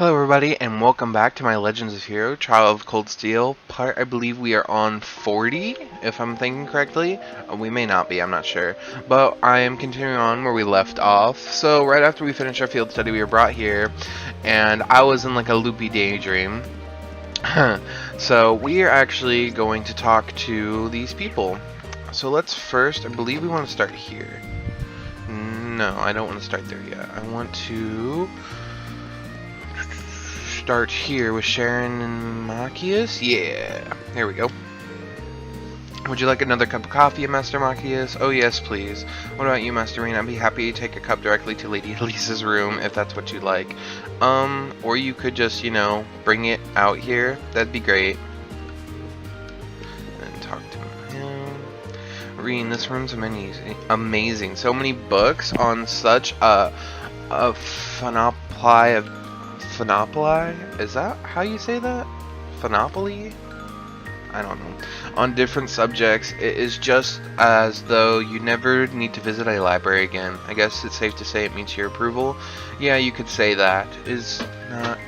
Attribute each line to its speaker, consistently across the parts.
Speaker 1: Hello everybody and welcome back to my Legends of Hero Trial of Cold Steel part. I believe we are on 40 if I'm thinking correctly. We may not be, I'm not sure, but I am continuing on where we left off. So right after we finished our field study we were brought here and I was in like a loopy daydream. So we are actually going to talk to these people. So let's first, I believe we want to start here. No, I don't want to start there yet. I want to start here with Sharon and Machias. Yeah, here we go. Would you like another cup of coffee, Master Machias? Oh yes, please. What about you, Master Reen? I'd be happy to take a cup directly to Lady Elisa's room if that's what you'd like. Or you could just, you know, bring it out here. That'd be great. And talk to him. Reen, this room's amazing. So many books on such a panoply of Phenopoli? Is that how you say that? Phenopoly? I don't know. On different subjects, it is just as though you never need to visit a library again. I guess it's safe to say it meets your approval. Yeah, you could say that. Is not...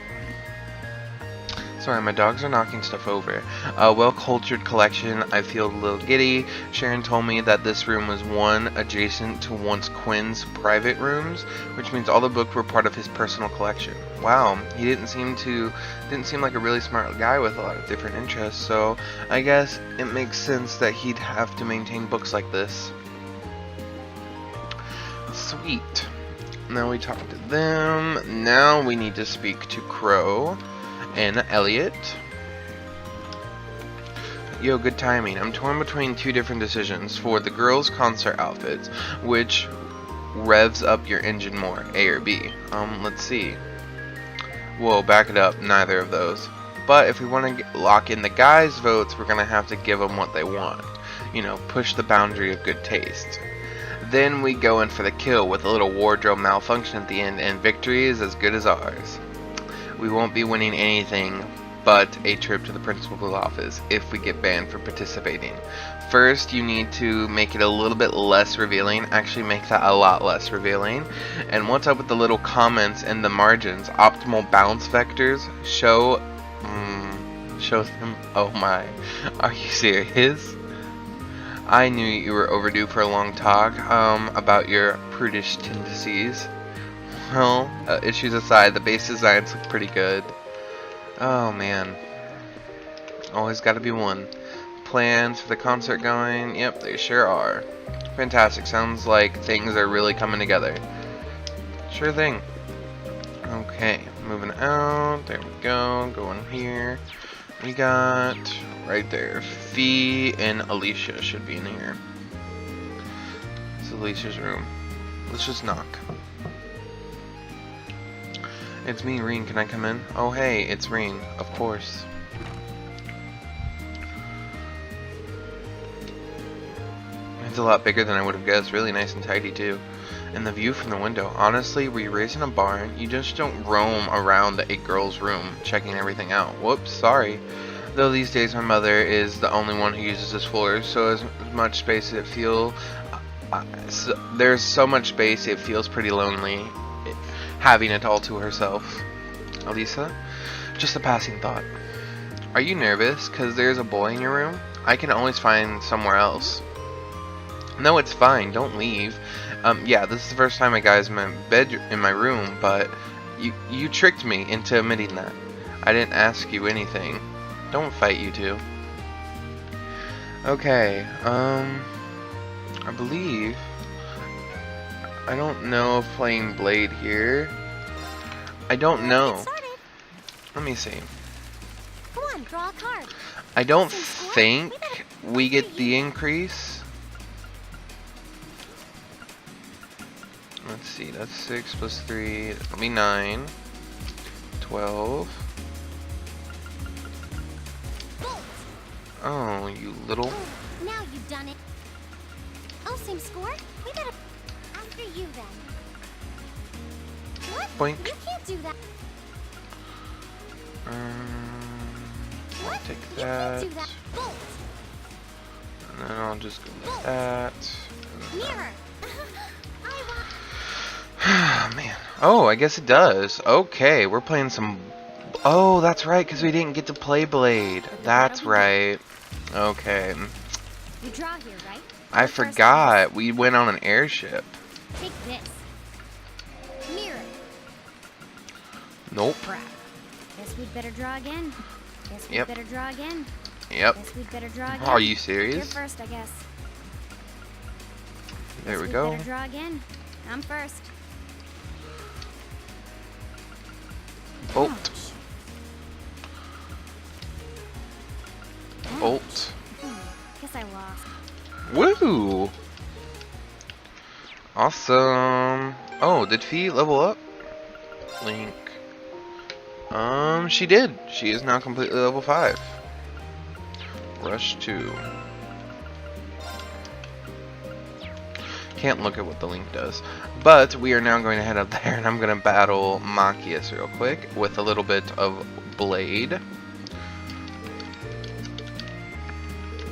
Speaker 1: Sorry, my dogs are knocking stuff over. A well-cultured collection. I feel a little giddy. Sharon told me that this room was one adjacent to once Quinn's private rooms, which means all the books were part of his personal collection. Wow, he didn't seem like a really smart guy with a lot of different interests, so I guess it makes sense that he'd have to maintain books like this. Sweet. Now we talk to them. Now we need to speak to Crow and Elliot. Yo, good timing. I'm torn between two different decisions for the girls' concert outfits. Which revs up your engine more, A or B? Let's see. Whoa, back it up. Neither of those. But if we want to lock in the guys' votes, we're gonna have to give them what they want. You know, push the boundary of good taste. Then we go in for the kill with a little wardrobe malfunction at the end, and victory is as good as ours. We won't be winning anything but a trip to the principal's office if we get banned for participating. First, you need to make it a little bit less revealing. Actually, make that a lot less revealing. And what's up with the little comments in the margins? Optimal bounce vectors show them. Oh my, are you serious? I knew you were overdue for a long talk about your prudish tendencies. Well, issues aside, the base designs look pretty good. Oh man. Always gotta be one. Plans for the concert going? Yep, they sure are. Fantastic. Sounds like things are really coming together. Sure thing. Okay, moving out. There we go. Going here. We got right there. Fee and Alicia should be in here. This is Alicia's room. Let's just knock. It's me, Reen. Can I come in? Oh, hey, it's Reen. Of course. It's a lot bigger than I would have guessed. Really nice and tidy, too. And the view from the window. Honestly, were you raised in a barn? You just don't roam around a girl's room, checking everything out. Whoops, sorry. Though these days my mother is the only one who uses this floor, so as much space it feels... there's so much space, it feels pretty lonely. Having it all to herself. Elisa? Just a passing thought. Are you nervous because there's a boy in your room? I can always find somewhere else. No, it's fine. Don't leave. Yeah, this is the first time a guy's in my room, but you tricked me into admitting that. I didn't ask you anything. Don't fight, you two. Okay, I believe... I don't know if playing Blade here. I don't know. Let me see.
Speaker 2: Come on, draw a card.
Speaker 1: I don't think we get the increase. Let's see, that's 6 plus 3. That'll be 9. 12. Oh, you little.
Speaker 2: Now you've done it. Oh, same score? We better. After you then. What?
Speaker 1: Boink.
Speaker 2: You can't do that.
Speaker 1: I'll take
Speaker 2: You
Speaker 1: that.
Speaker 2: can't do that. Bolt.
Speaker 1: And then I'll just go like that.
Speaker 2: Mirror. I want.
Speaker 1: Man. Oh, I guess it does. Okay, we're playing some... Oh, that's right, because we didn't get to play Blade. That's right. Okay.
Speaker 2: You draw here, right?
Speaker 1: I forgot. We went on an airship.
Speaker 2: Take this. Mirror.
Speaker 1: Nope.
Speaker 2: Crap. Guess we'd better draw again. Guess we'd
Speaker 1: Yep.
Speaker 2: better draw again.
Speaker 1: Yep.
Speaker 2: Guess we'd better draw again.
Speaker 1: Are you
Speaker 2: You're
Speaker 1: serious?
Speaker 2: first, I guess.
Speaker 1: There we
Speaker 2: Guess we'd
Speaker 1: go.
Speaker 2: better draw again. I'm first.
Speaker 1: Bolt.
Speaker 2: Ouch.
Speaker 1: Bolt.
Speaker 2: Guess I lost.
Speaker 1: Woo! Awesome. Oh, did Fee level up? Link. She did. She is now completely level 5. Rush 2. Can't look at what the link does. But we are now going to head up there and I'm going to battle Machias real quick with a little bit of Blade.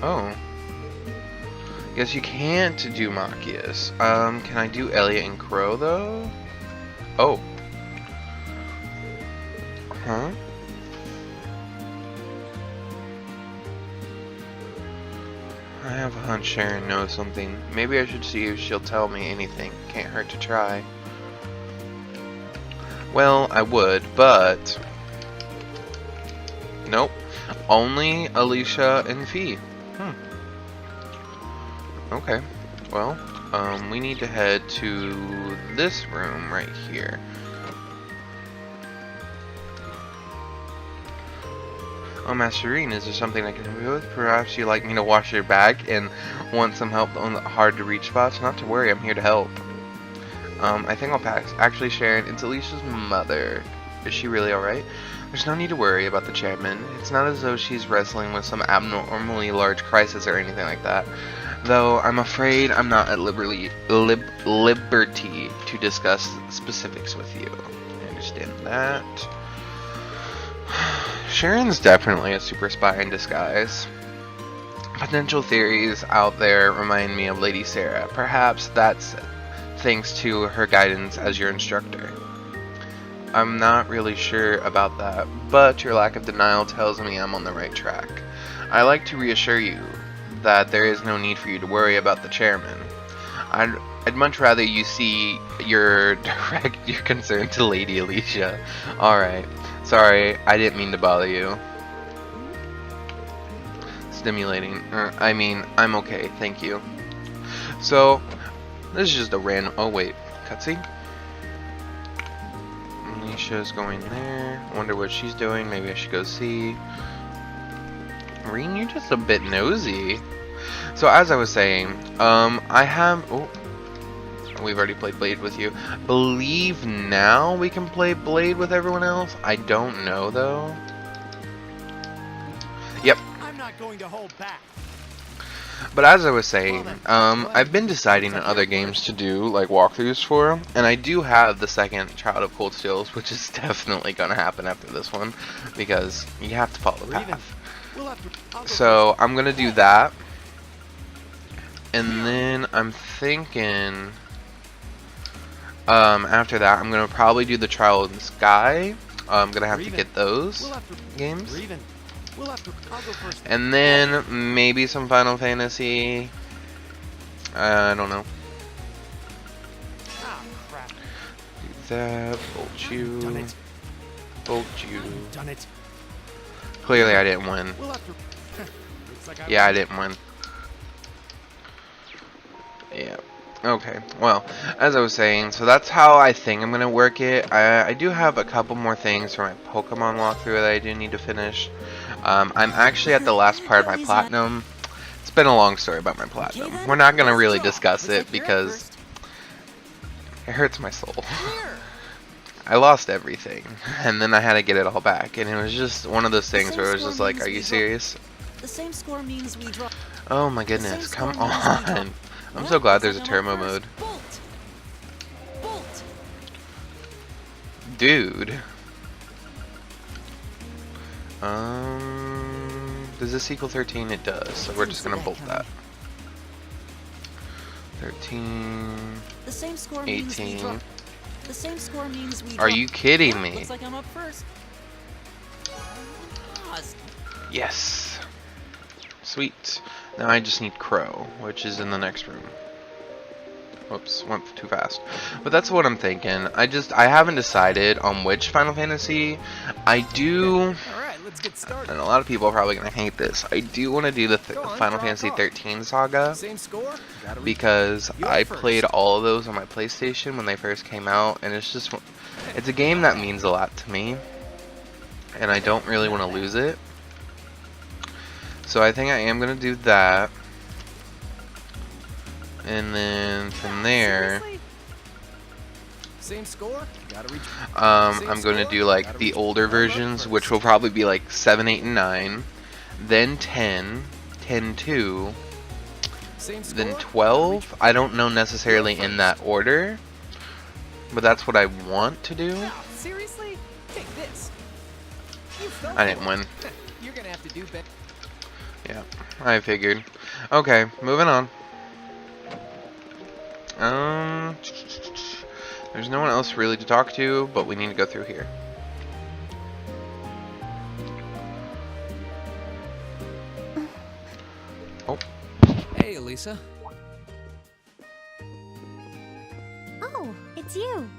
Speaker 1: Oh. Guess you can't do Machias. Can I do Elliot and Crow though? Oh. Huh? I have a hunch Sharon knows something. Maybe I should see if she'll tell me anything. Can't hurt to try. Well, I would, but... Nope. Only Alicia and Fee. Okay. Well, we need to head to this room right here. Oh, Masterine, is there something I can help you with? Perhaps you'd like me to wash your back and want some help on the hard-to-reach spots? Not to worry, I'm here to help. I think I'll pass. Actually, Sharon, it's Alicia's mother. Is she really alright? There's no need to worry about the chairman. It's not as though she's wrestling with some abnormally large crisis or anything like that. Though, I'm afraid I'm not at liberty to discuss specifics with you. I understand that. Sharon's definitely a super spy in disguise. Potential theories out there remind me of Lady Sarah. Perhaps that's thanks to her guidance as your instructor. I'm not really sure about that, but your lack of denial tells me I'm on the right track. I like to reassure you that there is no need for you to worry about the chairman. I'd much rather you see direct your concern to Lady Alicia. Alright. Sorry, I didn't mean to bother you. Stimulating. I mean, I'm okay, thank you. So, this is just a random... Oh, wait. Cutscene? Alicia's going there. Wonder what she's doing. Maybe I should go see. Reen, you're just a bit nosy. So, as I was saying, I have... Oh. We've already played Blade with you. Believe now we can play Blade with everyone else? I don't know, though. Yep.
Speaker 3: I'm not going to hold back.
Speaker 1: But as I was saying, I've been deciding on other games to do, like, walkthroughs for, and I do have the second Child of Cold Steels, which is definitely going to happen after this one, because you have to follow the path. So, I'm going to do that, and then I'm thinking... after that, I'm gonna probably do the Trial in the Sky. I'm gonna have to get those games, and then maybe some Final Fantasy. I don't know. Do that. Bolt you. Bolt you. Clearly, I didn't win. Yeah, I didn't win. Yeah. Okay, well, as I was saying, so that's how I think I'm going to work it. I do have a couple more things for my Pokemon walkthrough that I do need to finish. I'm actually at the last part of my Platinum. It's been a long story about my Platinum. We're not going to really discuss it because it hurts my soul. I lost everything, and then I had to get it all back, and it was just one of those things where it was just like, are you serious?
Speaker 3: The same score means we draw.
Speaker 1: Oh my goodness, come on. I'm so glad there's a turbo mode.
Speaker 3: Bolt.
Speaker 1: Dude. Does this equal 13? It does, so we're just gonna bolt that. 13,
Speaker 3: The same score
Speaker 1: 18,
Speaker 3: The same score means we
Speaker 1: Are
Speaker 3: draw.
Speaker 1: you kidding
Speaker 3: Yeah,
Speaker 1: me?
Speaker 3: looks like I'm up first. Lost.
Speaker 1: Yes. Sweet. Now I just need Crow, which is in the next room. Whoops, went too fast. But that's what I'm thinking. I haven't decided on which Final Fantasy. I do,
Speaker 3: All right, let's get started.
Speaker 1: and a lot of people are probably going to hate this, I do want to do the
Speaker 3: Go on,
Speaker 1: Final
Speaker 3: draw a
Speaker 1: Fantasy
Speaker 3: card.
Speaker 1: 13 saga.
Speaker 3: Same score? Gotta reach.
Speaker 1: Because
Speaker 3: You're
Speaker 1: I
Speaker 3: first.
Speaker 1: played all of those on my PlayStation when they first came out, and it's a game that means a lot to me, and I don't really want to lose it. So I think I am going to do that, and then from there,
Speaker 3: Seriously? Same score? Gotta reach.
Speaker 1: I'm going to do like the older versions, which will probably be like 7, 8, and 9, then 10, 10, 2,
Speaker 3: Same score?
Speaker 1: then 12. I don't know necessarily in that order, but that's what I want to do.
Speaker 3: Yeah, seriously? Take this. You fell
Speaker 1: I didn't
Speaker 3: for it.
Speaker 1: win.
Speaker 3: You're gonna have to do better.
Speaker 1: Yeah, I figured. Okay, moving on. There's no one else really to talk to, but we need to go through here. Oh,
Speaker 4: Hey, Elisa.
Speaker 2: Oh, it's you.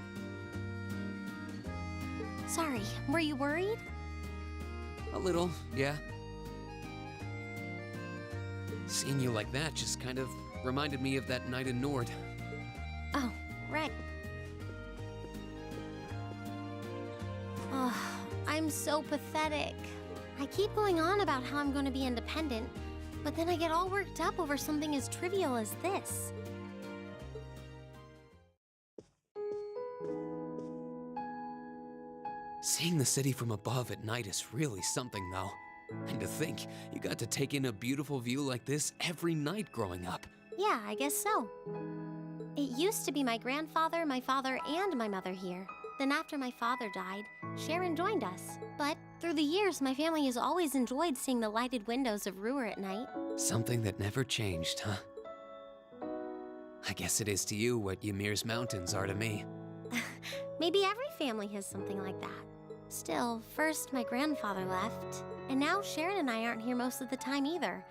Speaker 2: Sorry, were you worried?
Speaker 4: A little, yeah. Seeing you like that just kind of reminded me of that night in Nord.
Speaker 2: Oh, right. Oh, I'm so pathetic. I keep going on about how I'm going to be independent, but then I get all worked up over something as trivial as this.
Speaker 4: Seeing the city from above at night is really something, though. And to think, you got to take in a beautiful view like this every night growing up.
Speaker 2: Yeah, I guess so. It used to be my grandfather, my father, and my mother here. Then after my father died, Sharon joined us. But through the years, my family has always enjoyed seeing the lighted windows of Ruhr at night.
Speaker 4: Something that never changed, huh? I guess it is to you what Ymir's mountains are to me.
Speaker 2: Maybe every family has something like that. Still, first my grandfather left, and now Sharon and I aren't here most of the time either.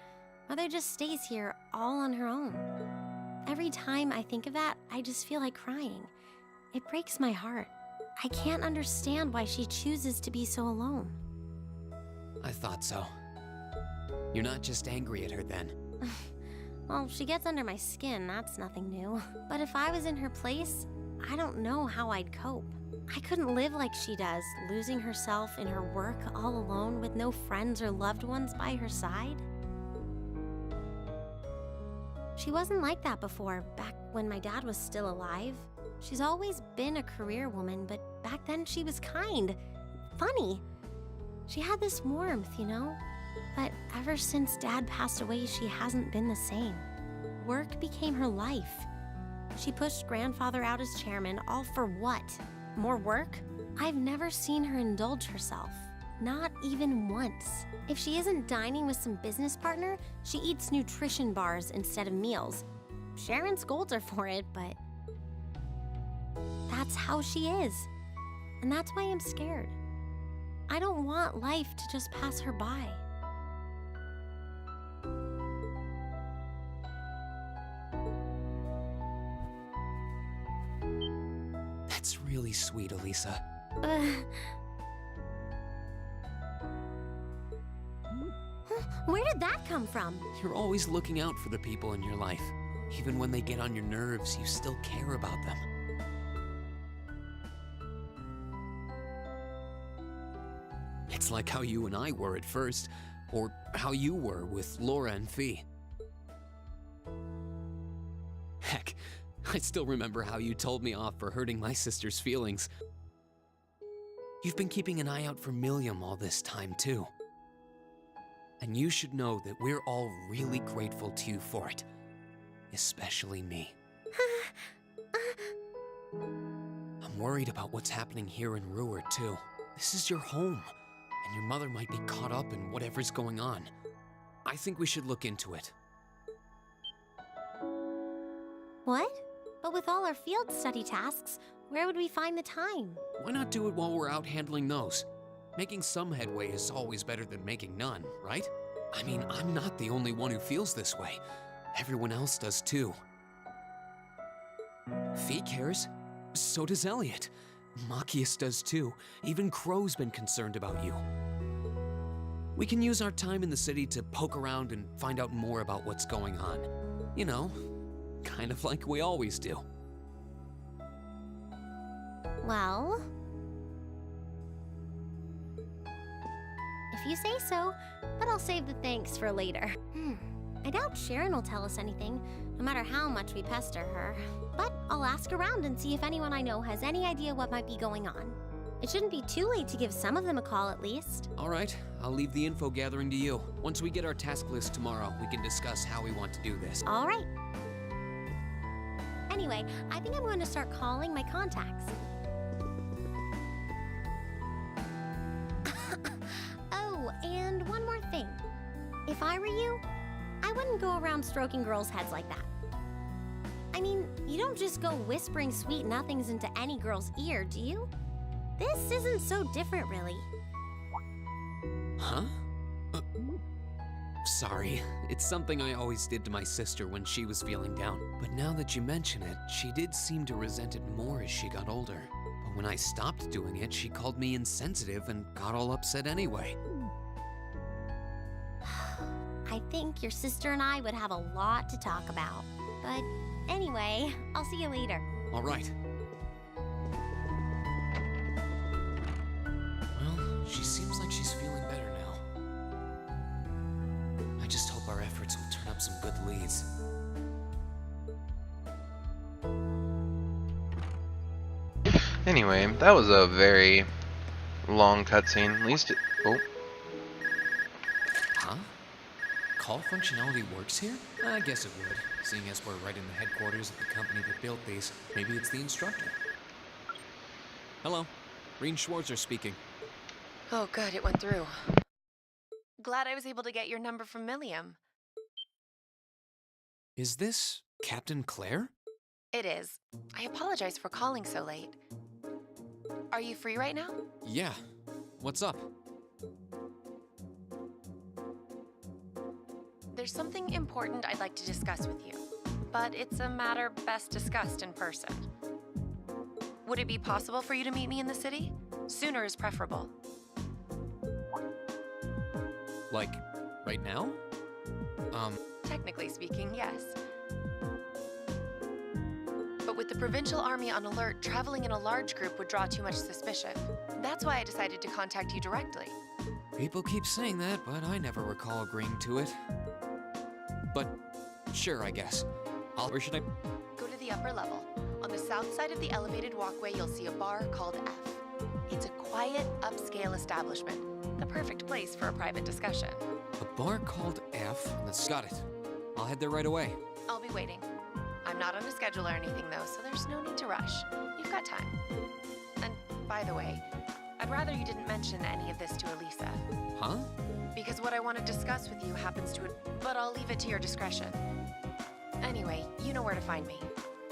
Speaker 2: Mother just stays here all on her own. Every time I think of that, I just feel like crying. It breaks my heart. I can't understand why she chooses to be so alone.
Speaker 4: I thought so. You're not just angry at her then.
Speaker 2: Well, she gets under my skin, that's nothing new. But if I was in her place, I don't know how I'd cope. I couldn't live like she does, losing herself in her work all alone with no friends or loved ones by her side. She wasn't like that before, back when my dad was still alive. She's always been a career woman, but back then she was kind, funny. She had this warmth, you know? But ever since Dad passed away, she hasn't been the same. Work became her life. She pushed Grandfather out as chairman, all for what? More work? I've never seen her indulge herself. Not even once. If she isn't dining with some business partner, she eats nutrition bars instead of meals. Sharon scolds her for it, but that's how she is. And that's why I'm scared. I don't want life to just pass her by.
Speaker 4: That's really sweet, Elisa.
Speaker 2: Where did that come from?
Speaker 4: You're always looking out for the people in your life. Even when they get on your nerves, you still care about them. It's like how you and I were at first, or how you were with Laura and Fee. Heck, I still remember how you told me off for hurting my sister's feelings. You've been keeping an eye out for Milliam all this time, too. And you should know that we're all really grateful to you for it. Especially me. I'm worried about what's happening here in Ruhr, too. This is your home, and your mother might be caught up in whatever's going on. I think we should look into it.
Speaker 2: What? But with all our field study tasks, where would we find the time?
Speaker 4: Why not do it while we're out handling those? Making some headway is always better than making none, right? I mean, I'm not the only one who feels this way. Everyone else does too. Fee cares. So does Elliot. Machias does too. Even Crow's been concerned about you. We can use our time in the city to poke around and find out more about what's going on. You know, kind of like we always do.
Speaker 2: Well, if you say so, but I'll save the thanks for later. I doubt Sharon will tell us anything, no matter how much we pester her. But I'll ask around and see if anyone I know has any idea what might be going on. It shouldn't be too late to give some of them a call at least.
Speaker 4: All right, I'll leave the info gathering to you. Once we get our task list tomorrow, we can discuss how we want to do this.
Speaker 2: All right. Anyway, I think I'm going to start calling my contacts. Oh, and one more thing. If I were you, I wouldn't go around stroking girls' heads like that. I mean, you don't just go whispering sweet nothings into any girl's ear, do you? This isn't so different, really.
Speaker 4: Huh? Sorry. It's something I always did to my sister when she was feeling down. But now that you mention it, she did seem to resent it more as she got older. But when I stopped doing it, she called me insensitive and got all upset anyway.
Speaker 2: I think your sister and I would have a lot to talk about. But anyway, I'll see you later.
Speaker 4: All right. Well, she seems like she's feeling better now. I just hope our efforts will turn up some good leads.
Speaker 1: Anyway, that was a very long cutscene. At least oh.
Speaker 4: Huh? Call functionality works here? I guess it would, seeing as we're right in the headquarters of the company that built these. Maybe it's the instructor. Hello, Reen Schwarzer speaking.
Speaker 5: Oh, good, it went through. Glad I was able to get your number from Milliam.
Speaker 4: Is this Captain Claire?
Speaker 5: It is. I apologize for calling so late. Are you free right now?
Speaker 4: Yeah. What's up?
Speaker 5: There's something important I'd like to discuss with you, but it's a matter best discussed in person. Would it be possible for you to meet me in the city? Sooner is preferable.
Speaker 4: Like, right now?
Speaker 5: Technically speaking, yes. But with the provincial army on alert, traveling in a large group would draw too much suspicion. That's why I decided to contact you directly.
Speaker 4: People keep saying that, but I never recall agreeing to it. But, sure, I guess. Where should I?
Speaker 5: Go to the upper level. On the south side of the elevated walkway, you'll see a bar called F. It's a quiet, upscale establishment. The perfect place for a private discussion.
Speaker 4: A bar called F? That's got it. I'll head there right away.
Speaker 5: I'll be waiting. I'm not on a schedule or anything, though, so there's no need to rush. You've got time. And, by the way, I'd rather you didn't mention any of this to Elisa.
Speaker 4: Huh?
Speaker 5: Because what I want to discuss with you happens to... But I'll leave it to your discretion. Anyway, you know where to find me.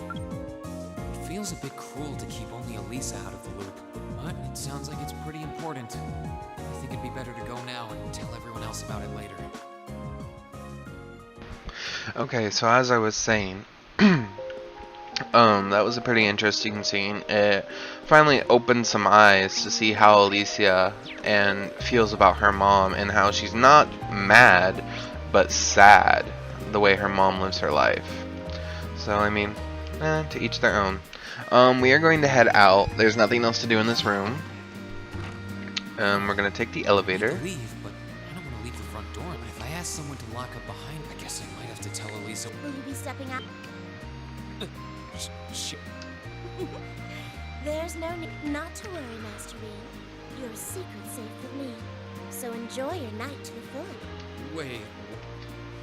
Speaker 4: It feels a bit cruel to keep only Elisa out of the loop, but it sounds like it's pretty important. I think it'd be better to go now and tell everyone else about it later.
Speaker 1: Okay, so as I was saying, that was a pretty interesting scene. It finally opened some eyes to see how Alicia feels about her mom and how she's not mad, but sad the way her mom lives her life. So, I mean, to each their own. We are going to head out. There's nothing else to do in this room. We're going to take the elevator.
Speaker 4: I could leave, but I don't want to leave the front door. If I ask someone to lock up behind, I guess I might have to tell Elisa.
Speaker 2: Will you be stepping out?
Speaker 4: Shit.
Speaker 6: There's no need. Not to worry, Master Reed. Your secret's safe with me. So enjoy your night to the full.
Speaker 4: Wait.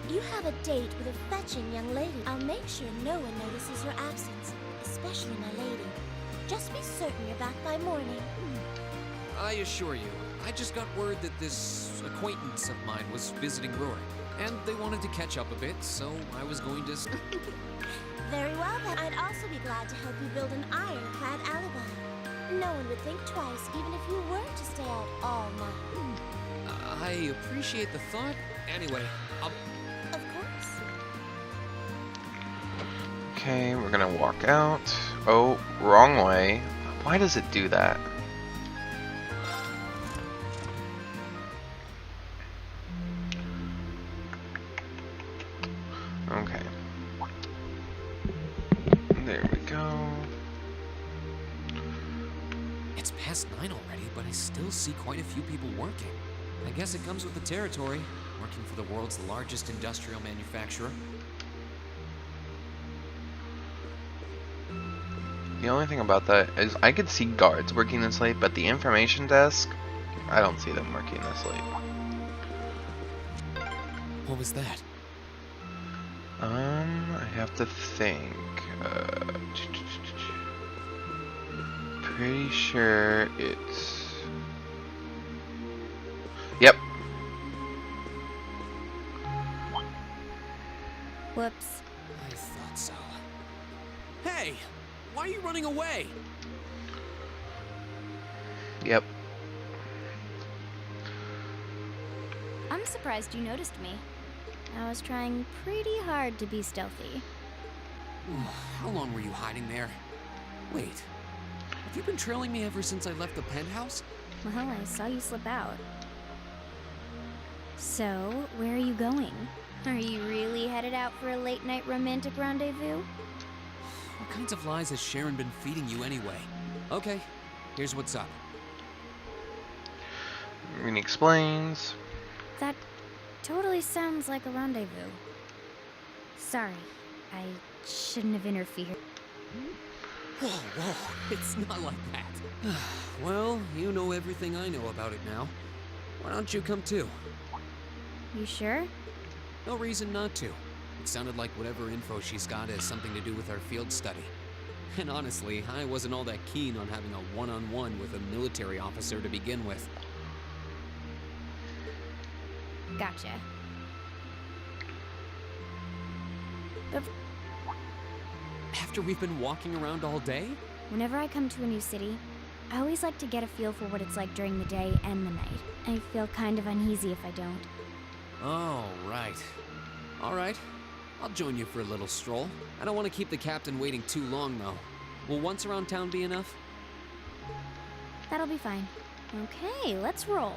Speaker 6: You have a date with a fetching young lady. I'll make sure no one notices your absence, especially my lady. Just be certain you're back by morning.
Speaker 4: I assure you, I just got word that this acquaintance of mine was visiting Rory, and they wanted to catch up a bit, so I was going to...
Speaker 6: Very well then. I'd also be glad to help you build an ironclad alibi. No one would think twice, even if you were to stay out all night.
Speaker 4: I appreciate the thought. Anyway, I'll...
Speaker 6: Of course.
Speaker 1: Okay, we're gonna walk out. Oh, wrong way. Why does it do that? Okay. There we go.
Speaker 4: It's past 9 already, but I still see quite a few people working. I guess it comes with the territory, working for the world's largest industrial manufacturer.
Speaker 1: The only thing about that is I could see guards working this late, but the information desk, I don't see them working this late.
Speaker 4: What was that?
Speaker 1: I have to think. Pretty sure it's... Yep.
Speaker 2: Whoops.
Speaker 4: I thought so. Hey! Why are you running away?
Speaker 1: Yep.
Speaker 7: I'm surprised you noticed me. I was trying pretty hard to be stealthy.
Speaker 4: How long were you hiding there? Wait, have you been trailing me ever since I left the penthouse?
Speaker 7: Well, I saw you slip out. So, where are you going? Are you really headed out for a late-night romantic rendezvous?
Speaker 4: What kinds of lies has Sharon been feeding you anyway? Okay, here's what's up.
Speaker 1: Rini explains.
Speaker 7: That totally sounds like a rendezvous. Sorry, I shouldn't have interfered.
Speaker 4: Whoa, it's not like that. Well, you know everything I know about it now. Why don't you come too?
Speaker 7: You sure?
Speaker 4: No reason not to. It sounded like whatever info she's got has something to do with our field study. And honestly, I wasn't all that keen on having a one-on-one with a military officer to begin with.
Speaker 7: Gotcha.
Speaker 4: After we've been walking around all day?
Speaker 7: Whenever I come to a new city, I always like to get a feel for what it's like during the day and the night. I feel kind of uneasy if I don't.
Speaker 4: Oh, right. Alright, I'll join you for a little stroll. I don't want to keep the captain waiting too long, though. Will once around town be enough?
Speaker 7: That'll be fine. Okay, let's roll.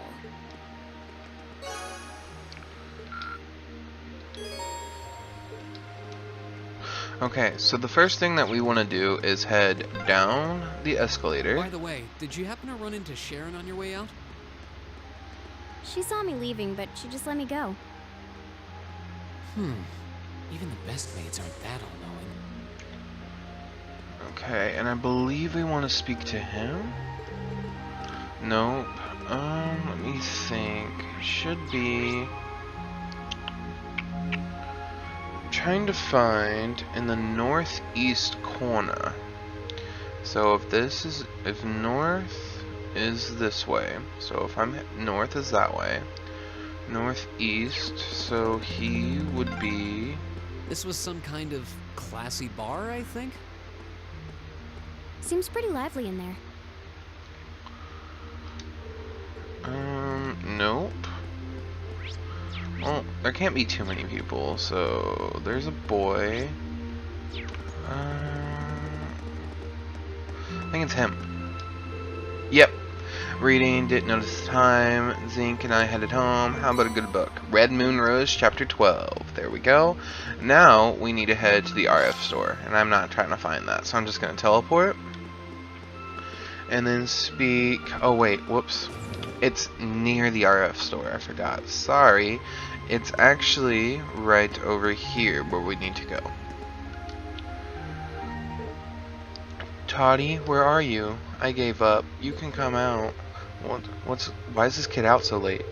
Speaker 1: Okay, so the first thing that we want to do is head down the escalator.
Speaker 4: By the way, did you happen to run into Sharon on your way out?
Speaker 7: She saw me leaving, but she just let me go.
Speaker 4: Even the best maids aren't that all-knowing.
Speaker 1: Okay, and I believe we want to speak to him? Nope. Let me think. Should be... trying to find in the northeast corner. So if north is this way, so if I'm north is that way, northeast, so he would be...
Speaker 4: This was some kind of classy bar, I think?
Speaker 7: Seems pretty lively in there.
Speaker 1: Nope. Well, there can't be too many people, so there's a boy. I think it's him. Yep. Reading, didn't notice the time. Zink and I headed home. How about a good book? Red Moon Rose, Chapter 12. There we go. Now we need to head to the RF store, and I'm not trying to find that, so I'm just going to teleport. And then speak... Oh, wait. Whoops. It's near the RF store. I forgot. Sorry. It's actually right over here where we need to go. Toddy, where are you? I gave up. You can come out. Why is this kid out so late?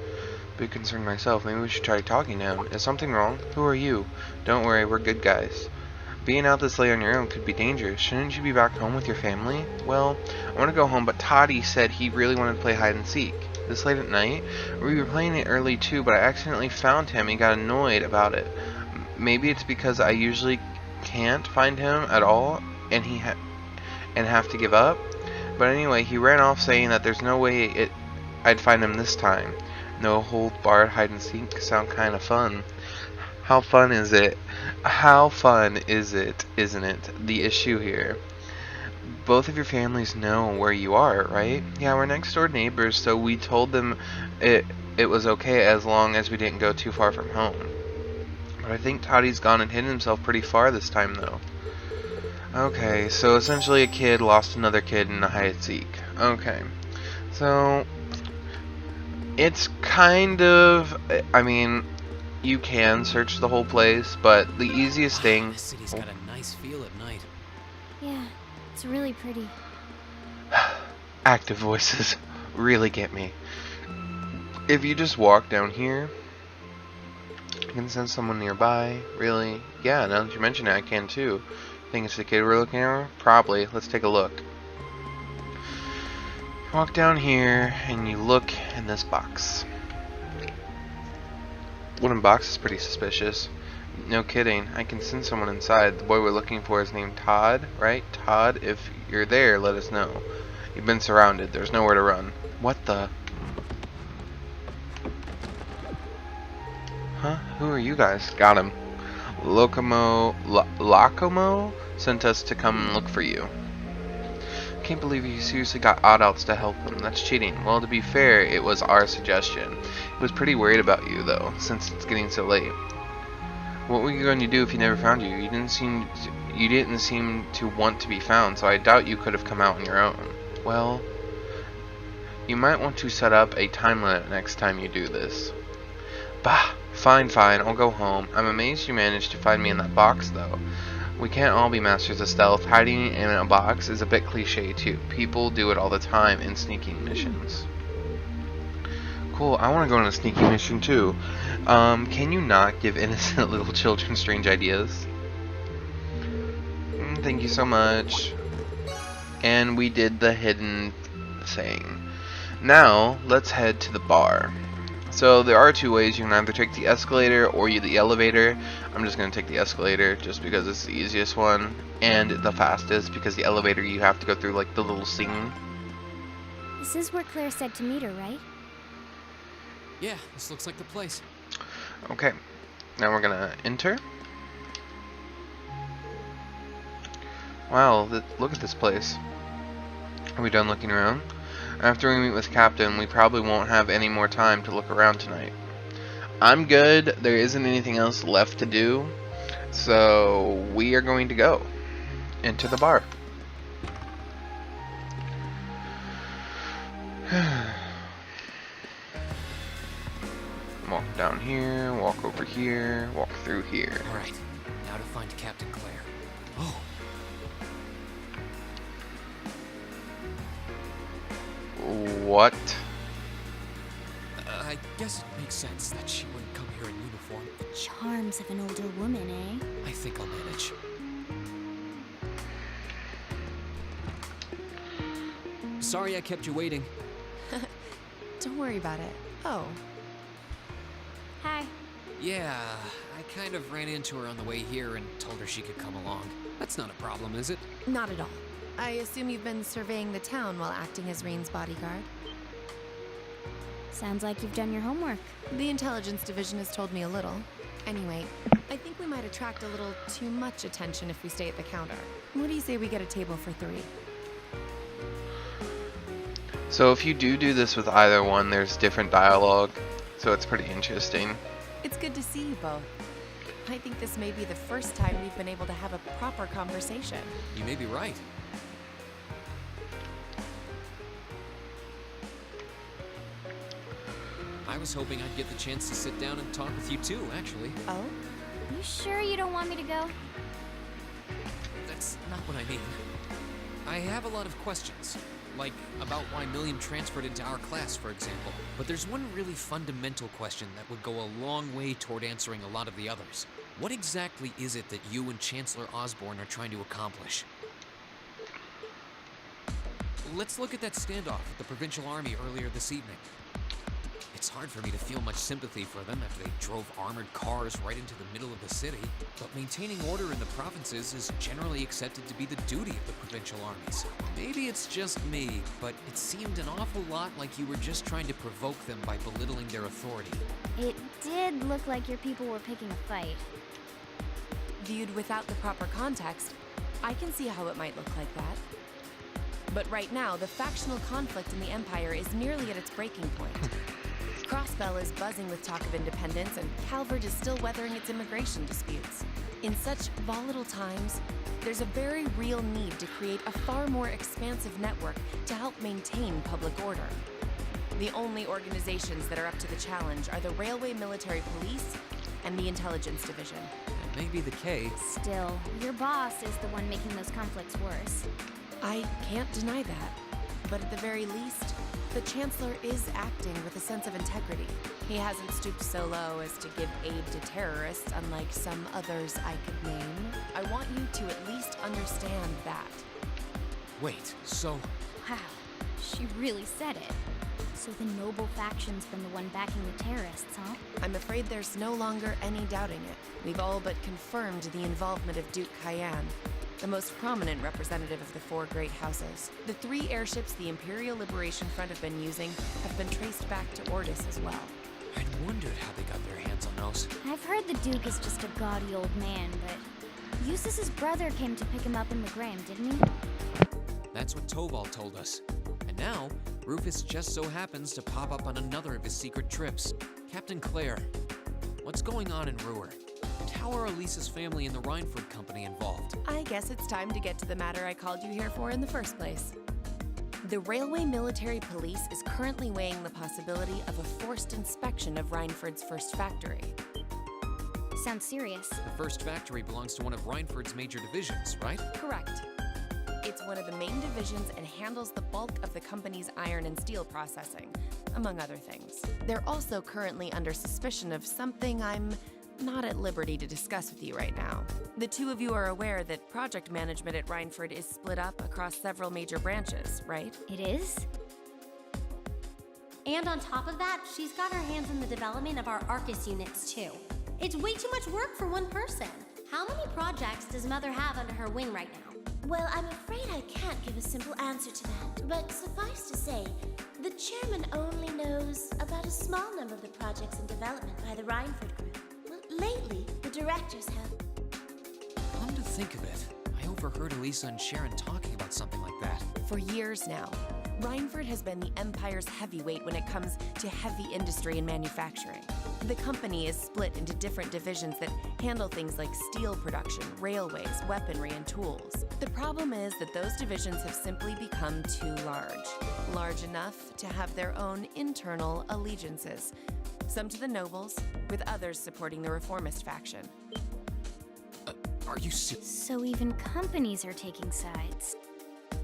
Speaker 1: Big concern myself. Maybe we should try talking to him. Is something wrong? Who are you? Don't worry, we're good guys. Being out this late on your own could be dangerous. Shouldn't you be back home with your family? Well, I want to go home, but Toddy said he really wanted to play hide and seek. This late at night? We were playing it early too, but I accidentally found him and got annoyed about it. Maybe it's because I usually can't find him at all and have to give up. But anyway, he ran off saying that there's no way I'd find him this time. No hold barred hide and seek sound kind of fun. How fun is it? How fun is it, isn't it? The issue here. Both of your families know where you are, right? Yeah, we're next door neighbors, so we told them it was okay as long as we didn't go too far from home. But I think Toddy's gone and hidden himself pretty far this time, though. Okay, so essentially a kid lost another kid in a hide and seek. Okay, so it's kind of, I mean, you can search the whole place, but the easiest thing...
Speaker 4: This city's got a nice feel at night.
Speaker 7: Yeah, it's really pretty.
Speaker 1: Active voices really get me. If you just walk down here, I can sense someone nearby. Really? Yeah, now that you mention it, I can too. Think it's the kid we're looking at? Probably. Let's take a look. Walk down here, and you look in this box. Wooden box is pretty suspicious. No kidding. I can sense someone inside. The boy we're looking for is named Todd, right? Todd, if you're there, let us know. You've been surrounded. There's nowhere to run. What the? Huh? Who are you guys? Got him. Locomo sent us to come and look for you. Can't believe you seriously got odd outs to help him. That's cheating. Well, to be fair, it was our suggestion. He was pretty worried about you, though, since it's getting so late. What were you going to do if he never found you? You didn't seem to want to be found, so I doubt you could have come out on your own. Well, you might want to set up a time limit next time you do this. Bah, fine, I'll go home. I'm amazed you managed to find me in that box, though. We can't all be masters of stealth. Hiding in a box is a bit cliche, too. People do it all the time in sneaking missions. Cool, I want to go on a sneaking mission, too. Can you not give innocent little children strange ideas? Thank you so much. And we did the hidden thing. Now, let's head to the bar. So there are two ways. You can either take the escalator or the elevator. I'm just going to take the escalator just because it's the easiest one and the fastest, because the elevator you have to go through like the little scene.
Speaker 7: This is where Claire said to meet her, right?
Speaker 4: Yeah, this looks like the place.
Speaker 1: Okay, now we're going to enter. Wow, look at this place. Are we done looking around? After we meet with Captain, we probably won't have any more time to look around tonight. I'm good. There isn't anything else left to do. So we are going to go into the bar. Walk down here, walk over here, walk through here.
Speaker 4: Alright, now to find Captain Claire. Oh.
Speaker 1: What?
Speaker 4: I guess it makes sense that she wouldn't come here in uniform.
Speaker 7: The charms of an older woman, eh?
Speaker 4: I think I'll manage. Sorry I kept you waiting.
Speaker 5: Don't worry about it. Oh,
Speaker 7: Hi.
Speaker 4: Yeah, I kind of ran into her on the way here and told her she could come along. That's not a problem, is it?
Speaker 5: not at all. I assume you've been surveying the town while acting as Rain's bodyguard.
Speaker 7: Sounds like you've done your homework.
Speaker 5: The intelligence division has told me a little. Anyway, I think we might attract a little too much attention if we stay at the counter. What do you say we get a table for 3?
Speaker 1: So if you do this with either one, there's different dialogue, so it's pretty interesting.
Speaker 5: It's good to see you both. I think this may be the first time we've been able to have a proper conversation.
Speaker 4: You may be right. I was hoping I'd get the chance to sit down and talk with you too, actually.
Speaker 5: Oh?
Speaker 7: You sure you don't want me to go?
Speaker 4: That's not what I mean. I have a lot of questions, like about why Milliam transferred into our class, for example. But there's one really fundamental question that would go a long way toward answering a lot of the others. What exactly is it that you and Chancellor Osborne are trying to accomplish? Let's look at that standoff with the Provincial Army earlier this evening. It's hard for me to feel much sympathy for them after they drove armored cars right into the middle of the city, but maintaining order in the provinces is generally accepted to be the duty of the provincial armies. Maybe it's just me, but it seemed an awful lot like you were just trying to provoke them by belittling their authority.
Speaker 7: It did look like your people were picking a fight.
Speaker 5: Viewed without the proper context, I can see how it might look like that. But right now, the factional conflict in the Empire is nearly at its breaking point. Crossbell is buzzing with talk of independence, and Calvert is still weathering its immigration disputes. In such volatile times, there's a very real need to create a far more expansive network to help maintain public order. The only organizations that are up to the challenge are the Railway Military Police and the Intelligence Division.
Speaker 4: That may be the case.
Speaker 7: Still, your boss is the one making those conflicts worse.
Speaker 5: I can't deny that, but at the very least, the Chancellor is acting with a sense of integrity. He hasn't stooped so low as to give aid to terrorists, unlike some others I could name. I want you to at least understand that.
Speaker 4: Wait, so...
Speaker 7: Wow, she really said it. So the noble faction's been the one backing the terrorists, huh?
Speaker 5: I'm afraid there's no longer any doubting it. We've all but confirmed the involvement of Duke Cayenne, the most prominent representative of the four great houses. The 3 airships the Imperial Liberation Front have been using have been traced back to Ordis as well.
Speaker 4: I'd wondered how they got their hands on those.
Speaker 7: I've heard the Duke is just a gaudy old man, but Eustace's brother came to pick him up in the Graham, didn't he?
Speaker 4: That's what Toval told us. And now, Rufus just so happens to pop up on another of his secret trips. Captain Claire, what's going on in Ruhr? And how are Elisa's family and the Rhineford Company involved?
Speaker 5: I guess it's time to get to the matter I called you here for in the first place. The Railway Military Police is currently weighing the possibility of a forced inspection of Rhineford's first factory.
Speaker 7: Sounds serious.
Speaker 4: The first factory belongs to one of Rhineford's major divisions, right?
Speaker 5: Correct. It's one of the main divisions and handles the bulk of the company's iron and steel processing, among other things. They're also currently under suspicion of something I'm not at liberty to discuss with you right now. The two of you are aware that project management at Rhineford is split up across several major branches, right?
Speaker 7: It is?
Speaker 2: And on top of that, she's got her hands in the development of our Arcus units, too. It's way too much work for one person. How many projects does Mother have under her wing right now?
Speaker 6: Well, I'm afraid I can't give a simple answer to that. But suffice to say, the chairman only knows about a small number of the projects in development by the Rhineford Group. Well, lately, the directors have.
Speaker 4: Come to think of it, I overheard Elisa and Sharon talking about something like that.
Speaker 5: For years now, Rhineford has been the Empire's heavyweight when it comes to heavy industry and manufacturing. The company is split into different divisions that handle things like steel production, railways, weaponry, and tools. The problem is that those divisions have simply become too large enough to have their own internal allegiances, some to the nobles, with others supporting the reformist faction.
Speaker 4: Are you serious?
Speaker 7: So even companies are taking sides.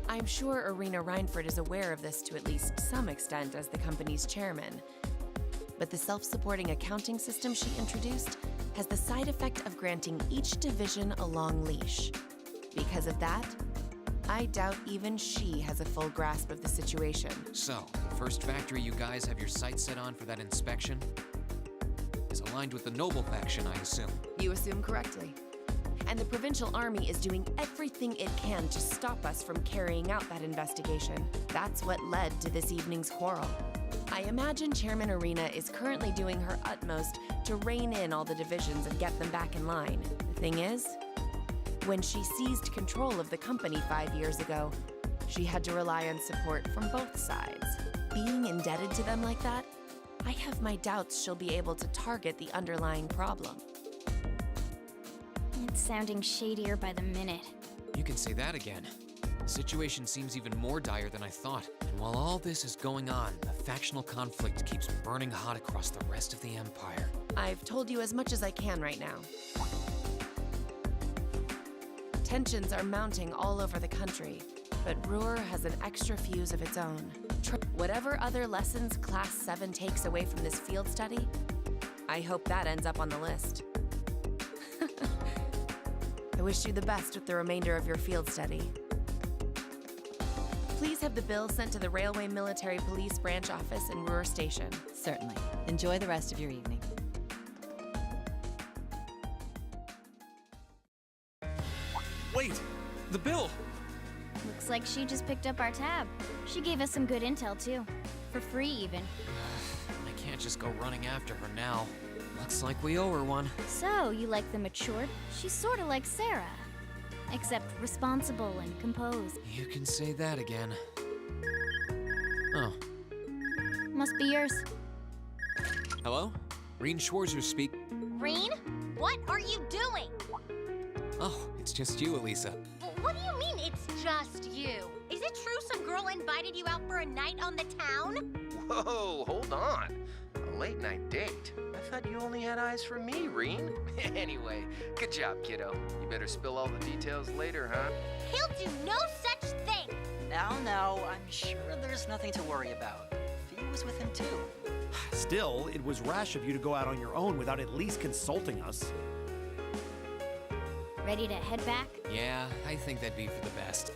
Speaker 5: I'm sure Irina Rhineford is aware of this to at least some extent as the company's chairman. But the self-supporting accounting system she introduced has the side effect of granting each division a long leash. Because of that, I doubt even she has a full grasp of the situation.
Speaker 4: So, the first factory you guys have your sights set on for that inspection is aligned with the noble faction, I assume.
Speaker 5: You assume correctly. And the provincial army is doing everything it can to stop us from carrying out that investigation. That's what led to this evening's quarrel. I imagine Chairman Irina is currently doing her utmost to rein in all the divisions and get them back in line. The thing is, when she seized control of the company 5 years ago, she had to rely on support from both sides. Being indebted to them like that, I have my doubts she'll be able to target the underlying problem.
Speaker 7: It's sounding shadier by the minute.
Speaker 4: You can say that again. The situation seems even more dire than I thought. And while all this is going on, the factional conflict keeps burning hot across the rest of the Empire.
Speaker 5: I've told you as much as I can right now. Tensions are mounting all over the country, but Ruhr has an extra fuse of its own. Whatever other lessons Class 7 takes away from this field study, I hope that ends up on the list. I wish you the best with the remainder of your field study. Please have the bill sent to the Railway Military Police Branch Office in Ruhr Station.
Speaker 8: Certainly. Enjoy the rest of your evening.
Speaker 3: Wait! The bill!
Speaker 7: Looks like she just picked up our tab. She gave us some good intel, too. For free, even.
Speaker 9: I can't just go running after her now. Looks like we owe her one.
Speaker 7: So, you like the matured? She's sorta like Sarah. Except responsible and composed.
Speaker 9: You can say that again. Oh.
Speaker 7: Must be yours.
Speaker 4: Hello? Reen Schwarzer speak.
Speaker 2: Reen, what are you doing?
Speaker 4: Oh, it's just you, Elisa.
Speaker 2: What do you mean it's just you? Is it true some girl invited you out for a night on the town?
Speaker 10: Whoa, hold on. A late night date? I thought you only had eyes for me, Reen. Anyway, good job, kiddo. You better spill all the details later, huh?
Speaker 2: He'll do no such thing.
Speaker 11: Now, I'm sure there's nothing to worry about. Fee was with him too.
Speaker 3: Still, it was rash of you to go out on your own without at least consulting us.
Speaker 7: Ready to head back?
Speaker 4: Yeah, I think that'd be for the best.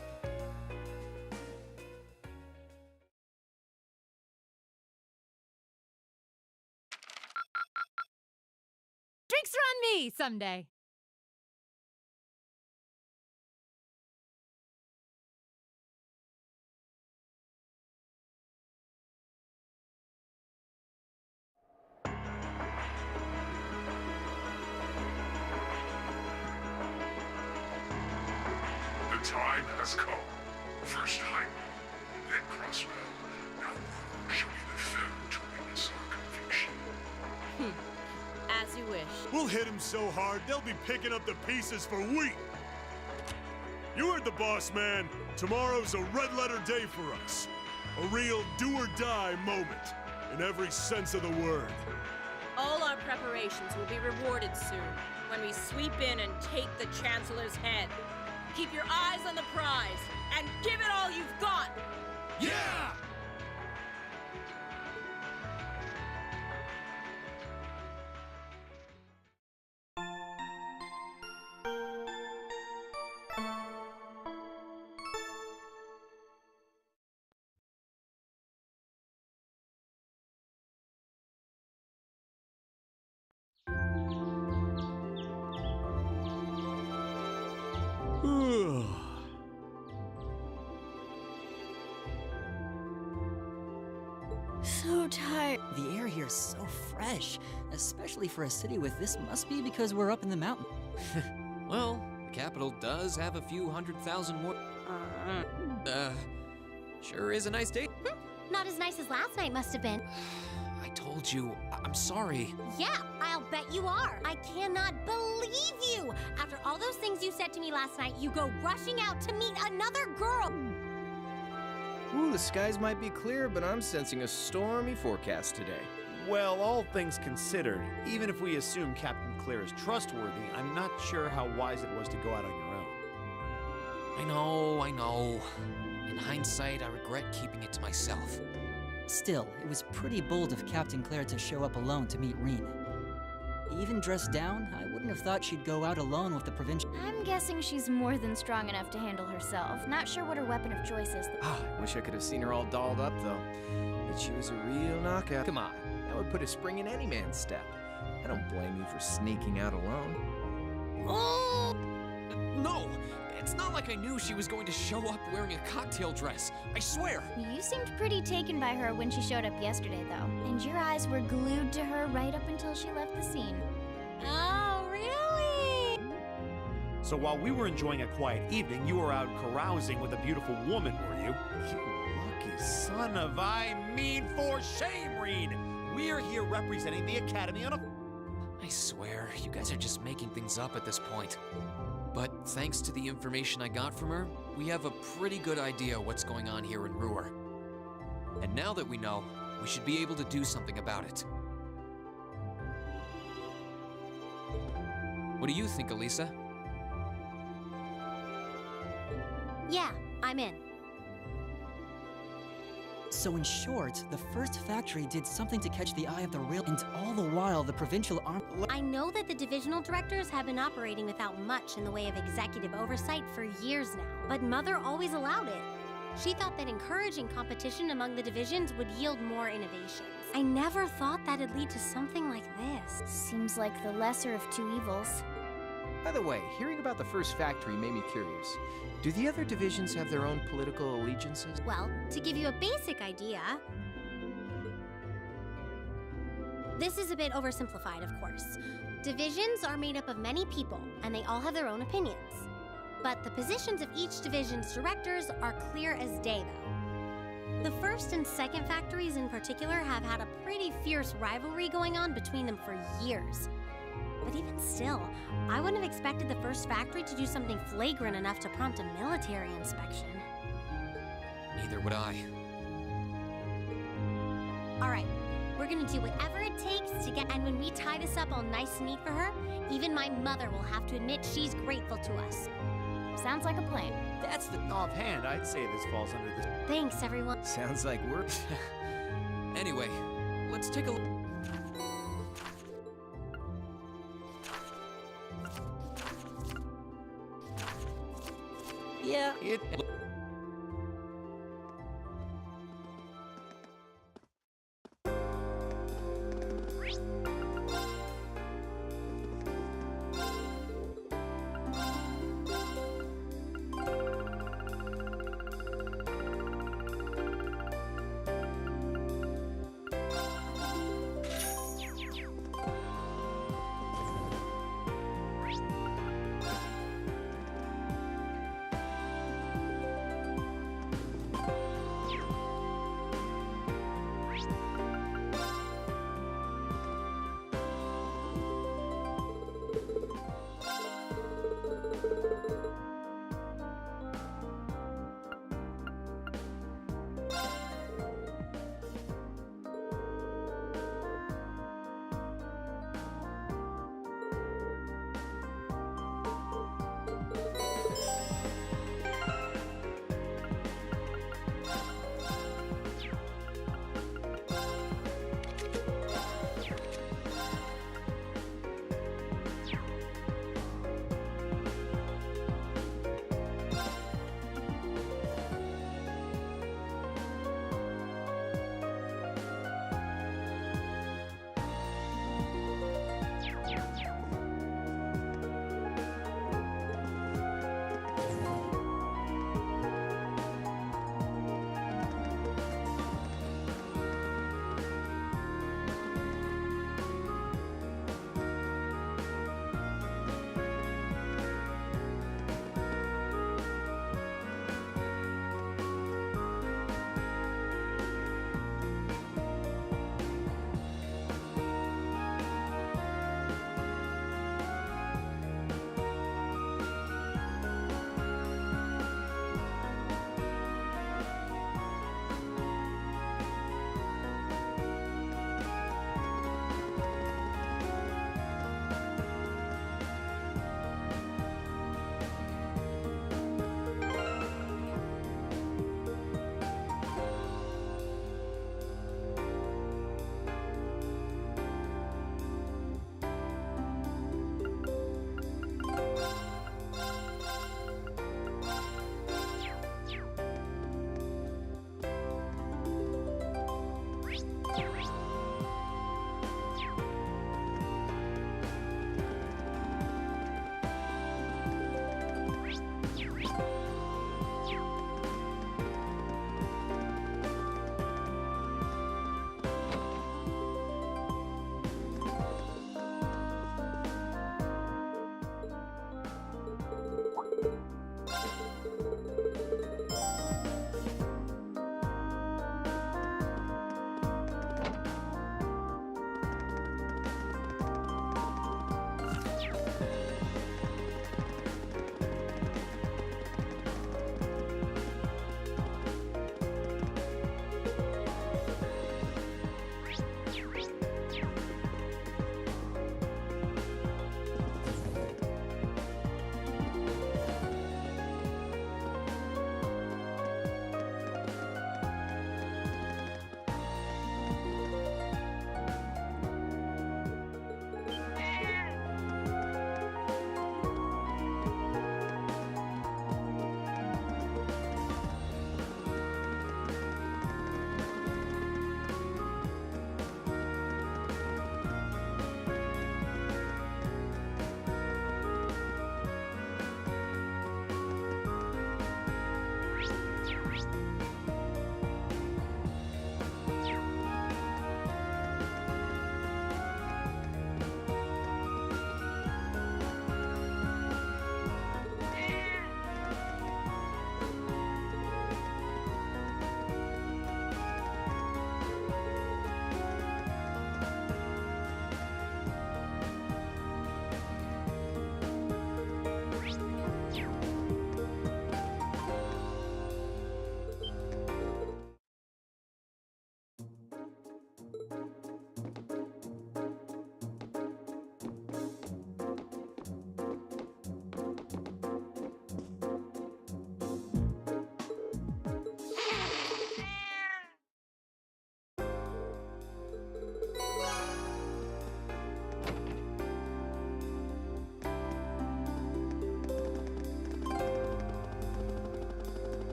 Speaker 12: Drinks are on me someday.
Speaker 13: The time has come. First Hyman, then Crossrail. Now we'll show you the third to witness our conviction.
Speaker 12: As you wish.
Speaker 13: We'll hit him so hard, they'll be picking up the pieces for wheat. You heard the boss, man. Tomorrow's a red-letter day for us. A real do-or-die moment, in every sense of the word.
Speaker 12: All our preparations will be rewarded soon when we sweep in and take the Chancellor's head. Keep your eyes on the prize and give it all you've got!
Speaker 13: Yeah!
Speaker 7: So tired.
Speaker 11: The air here is so fresh, especially for a city with this must be because we're up in the mountain.
Speaker 4: Well, the capital does have a few 100,000 more. Sure is a nice date.
Speaker 2: Not as nice as last night must have been.
Speaker 4: I told you, I'm sorry.
Speaker 2: Yeah, I'll bet you are. I cannot believe you. After all those things you said to me last night, you go rushing out to meet another girl.
Speaker 10: Ooh, the skies might be clear, but I'm sensing a stormy forecast today.
Speaker 3: Well, all things considered, even if we assume Captain Claire is trustworthy, I'm not sure how wise it was to go out on your own.
Speaker 4: I know. In hindsight, I regret keeping it to myself.
Speaker 11: Still, it was pretty bold of Captain Claire to show up alone to meet Reen. Even dressed down, I wouldn't have thought she'd go out alone with the provincial.
Speaker 7: I'm guessing she's more than strong enough to handle herself. Not sure what her weapon of choice is.
Speaker 10: Ah, I wish I could have seen her all dolled up, though. But she was a real knockout. Come on, that would put a spring in any man's step. I don't blame you for sneaking out alone.
Speaker 4: Oh! No! It's not like I knew she was going to show up wearing a cocktail dress. I swear!
Speaker 7: You seemed pretty taken by her when she showed up yesterday, though. And your eyes were glued to her right up until she left the scene.
Speaker 2: Oh, really?
Speaker 3: So while we were enjoying a quiet evening, you were out carousing with a beautiful woman, were you? You lucky son of for shame, Reen! We're here representing the Academy on a...
Speaker 4: I swear, you guys are just making things up at this point. But thanks to the information I got from her, we have a pretty good idea what's going on here in Ruhr. And now that we know, we should be able to do something about it. What do you think, Elisa?
Speaker 2: Yeah, I'm in.
Speaker 11: So in short, the first factory did something to catch the eye of the rail, and all the while the provincial arm...
Speaker 2: I know that the divisional directors have been operating without much in the way of executive oversight for years now, but Mother always allowed it. She thought that encouraging competition among the divisions would yield more innovations. I never thought that'd lead to something like this.
Speaker 7: Seems like the lesser of two evils.
Speaker 10: By the way, hearing about the first factory made me curious. Do the other divisions have their own political allegiances?
Speaker 2: Well, to give you a basic idea, this is a bit oversimplified, of course. Divisions are made up of many people, and they all have their own opinions. But the positions of each division's directors are clear as day, though. The first and second factories in particular have had a pretty fierce rivalry going on between them for years. But even still, I wouldn't have expected the first factory to do something flagrant enough to prompt a military inspection.
Speaker 4: Neither would I.
Speaker 2: All right, we're gonna do whatever it takes to get, and when we tie this up all nice and neat for her, even my mother will have to admit she's grateful to us.
Speaker 7: Sounds like a plan.
Speaker 3: That's the offhand. I'd say this falls under this.
Speaker 2: Thanks, everyone.
Speaker 10: Sounds like we're...
Speaker 4: Anyway, let's take a look.
Speaker 11: Yeah,
Speaker 4: It